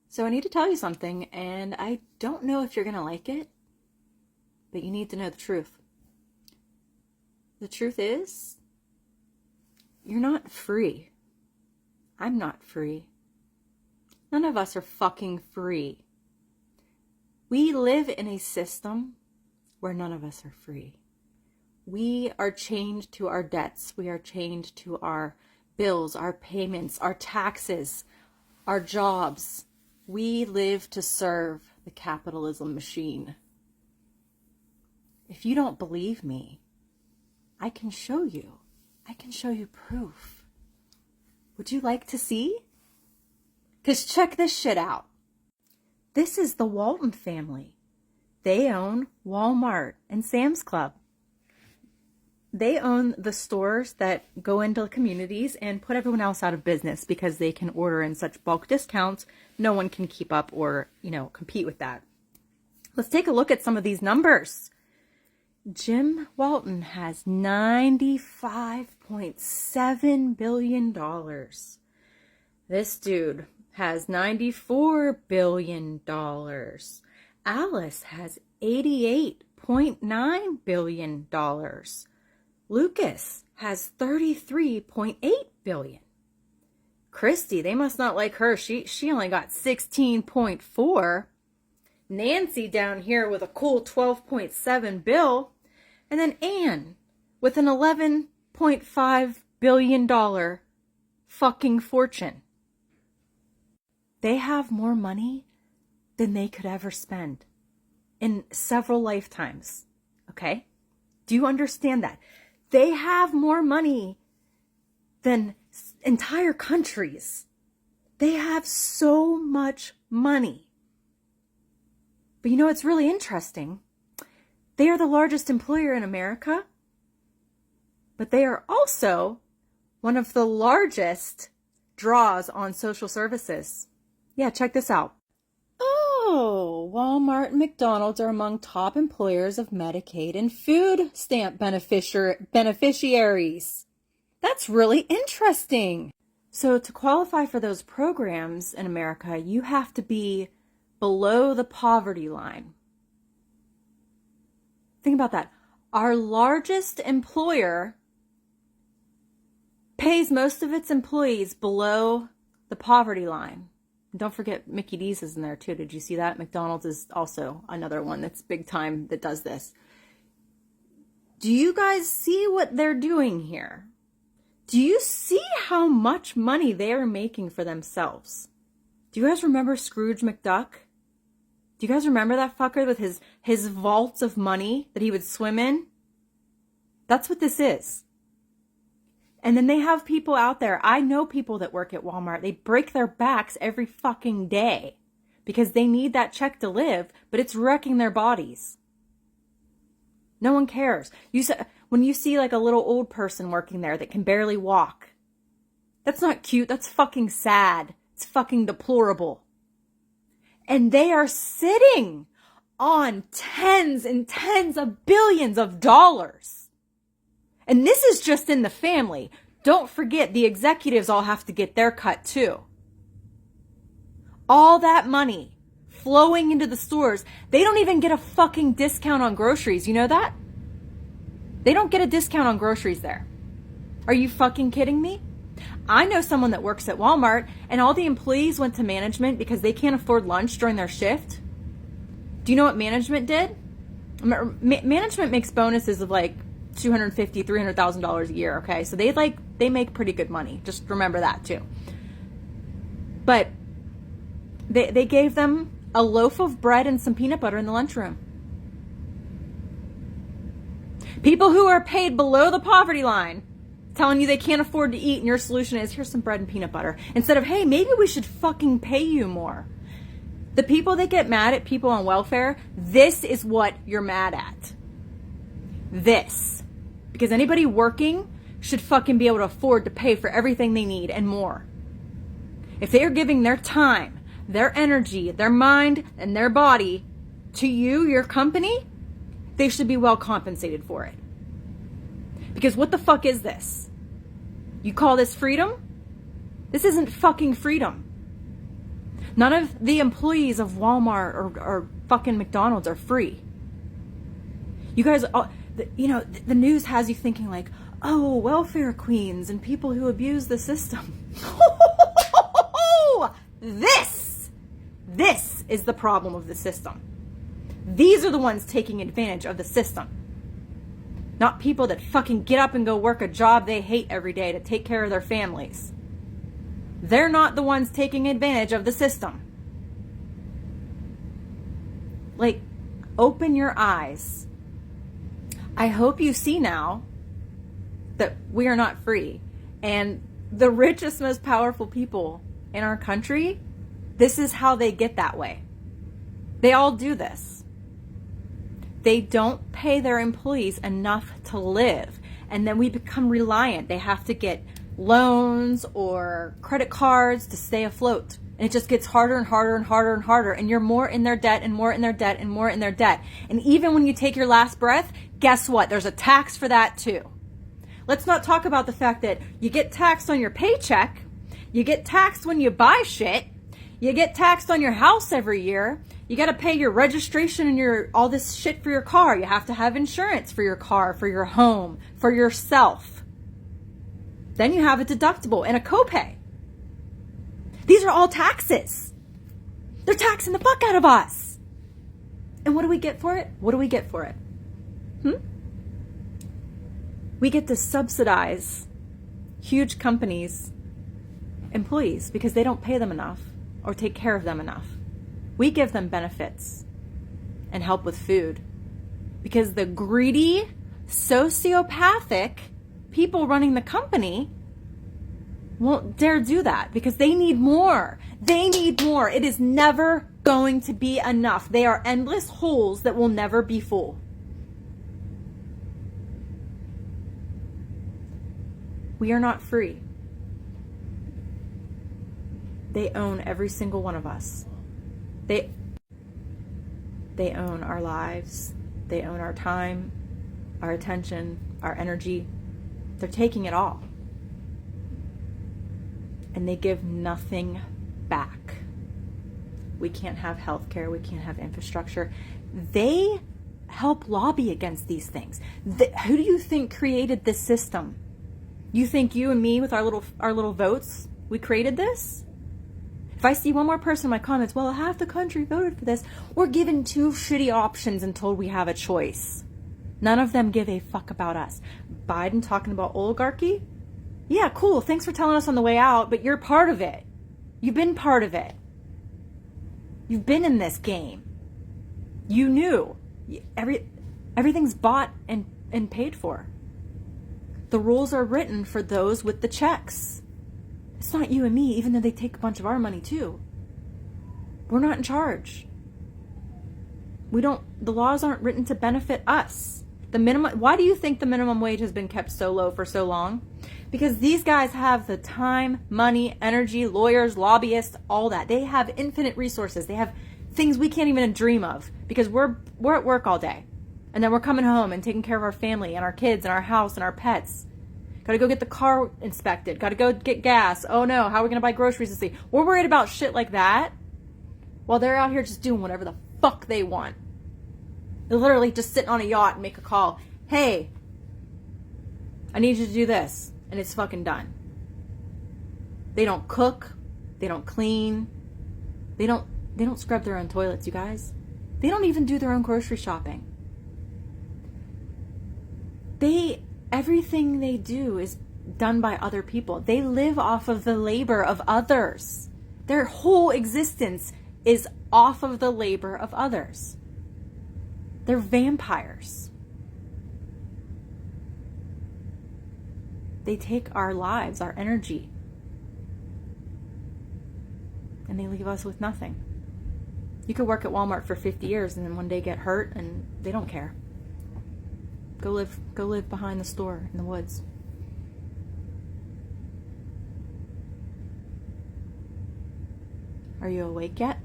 So I need to tell you something, and I don't know if you're going to like it, but you need to know the truth. The truth is, you're not free. I'm not free. None of us are fucking free. We live in a system where none of us are free. We are chained to our debts. We are chained to our bills, our payments, our taxes, our jobs. We live to serve the capitalism machine. If you don't believe me, I can show you. I can show you proof. Would you like to see? Because check this shit out. This is the Walton family. They own Walmart and Sam's Club. They own the stores that go into communities and put everyone else out of business because they can order in such bulk discounts. No one can keep up or, compete with that. Let's take a look at some of these numbers. Jim Walton has $95.7 billion. This dude has $94 billion. Alice has $88.9 billion. Lucas has $33.8 billion. Christy, they must not like her. She only got 16.4. Nancy down here with a cool 12.7 bill. And then Anne with an $11.5 billion fucking fortune. They have more money than they could ever spend in several lifetimes. Okay? Do you understand that? They have more money than entire countries. They have so much money. But you know what's really interesting? They are the largest employer in America, but they are also one of the largest draws on social services. Yeah, check this out. Oh, Walmart and McDonald's are among top employers of Medicaid and food stamp beneficiaries. That's really interesting. So to qualify for those programs in America, you have to be below the poverty line. Think about that. Our largest employer pays most of its employees below the poverty line. And don't forget Mickey D's is in there too. Did you see that? McDonald's is also another one that's big time that does this. Do you guys see what they're doing here? Do you see how much money they are making for themselves? Do you guys remember Scrooge McDuck? Do you guys remember that fucker with his vaults of money that he would swim in? That's what this is. And then they have people out there. I know people that work at Walmart. They break their backs every fucking day because they need that check to live, but it's wrecking their bodies. No one cares. When you see like a little old person working there that can barely walk, that's not cute. That's fucking sad. It's fucking deplorable. And they are sitting on tens and tens of billions of dollars. And this is just in the family. Don't forget the executives all have to get their cut too. All that money flowing into the stores. They don't even get a fucking discount on groceries. You know that? They don't get a discount on groceries there. Are you fucking kidding me? I know someone that works at Walmart and all the employees went to management because they can't afford lunch during their shift. Do you know what management did? Management makes bonuses of like $250,000, $300,000 a year. Okay. So they make pretty good money. Just remember that too. But they gave them a loaf of bread and some peanut butter in the lunchroom. People who are paid below the poverty line telling you they can't afford to eat, and your solution is, here's some bread and peanut butter. Instead of, hey, maybe we should fucking pay you more. The people that get mad at people on welfare, this is what you're mad at. This. Because anybody working should fucking be able to afford to pay for everything they need and more. If they are giving their time, their energy, their mind, and their body to you, your company, they should be well compensated for it. Because what the fuck is this? You call this freedom? This isn't fucking freedom. None of the employees of Walmart or fucking McDonald's are free. You guys, the news has you thinking like, oh, welfare queens and people who abuse the system. This is the problem of the system. These are the ones taking advantage of the system. Not people that fucking get up and go work a job they hate every day to take care of their families. They're not the ones taking advantage of the system. Like, open your eyes. I hope you see now that we are not free. And the richest, most powerful people in our country, this is how they get that way. They all do this. They don't pay their employees enough to live. And then we become reliant. They have to get loans or credit cards to stay afloat. And it just gets harder and harder and harder and harder. And you're more in their debt and more in their debt and more in their debt. And even when you take your last breath, guess what? There's a tax for that too. Let's not talk about the fact that you get taxed on your paycheck. You get taxed when you buy shit. You get taxed on your house every year. You got to pay your registration and all this shit for your car. You have to have insurance for your car, for your home, for yourself. Then you have a deductible and a copay. These are all taxes. They're taxing the fuck out of us. And what do we get for it? What do we get for it? We get to subsidize huge companies' employees because they don't pay them enough or take care of them enough. We give them benefits and help with food because the greedy, sociopathic people running the company won't dare do that because they need more. They need more. It is never going to be enough. They are endless holes that will never be full. We are not free. They own every single one of us. They own our lives. They own our time, our attention, our energy. They're taking it all. And they give nothing back. We can't have healthcare. We can't have infrastructure. They help lobby against these things. Who do you think created this system? You think you and me with our little votes, we created this? If I see one more person in my comments, well, half the country voted for this, we're given two shitty options and told we have a choice. None of them give a fuck about us. Biden talking about oligarchy? Yeah, cool. Thanks for telling us on the way out, but you're part of it. You've been part of it. You've been in this game. You knew. Everything's bought and paid for. The rules are written for those with the checks. It's not you and me, even though they take a bunch of our money too. We're not in charge. The laws aren't written to benefit us. Why do you think the minimum wage has been kept so low for so long? Because these guys have the time, money, energy, lawyers, lobbyists, all that. They have infinite resources. They have things we can't even dream of because we're at work all day. And then we're coming home and taking care of our family and our kids and our house and our pets. Got to go get the car inspected. Got to go get gas. Oh no, how are we going to buy groceries this week? We're worried about shit like that while they're out here just doing whatever the fuck they want. They're literally just sitting on a yacht and make a call. Hey, I need you to do this. And it's fucking done. They don't cook. They don't clean. They don't scrub their own toilets, you guys. They don't even do their own grocery shopping. Everything they do is done by other people. They live off of the labor of others. Their whole existence is off of the labor of others. They're vampires. They take our lives, our energy, and they leave us with nothing. You could work at Walmart for 50 years and then one day get hurt and they don't care. Go live behind the store in the woods. Are you awake yet?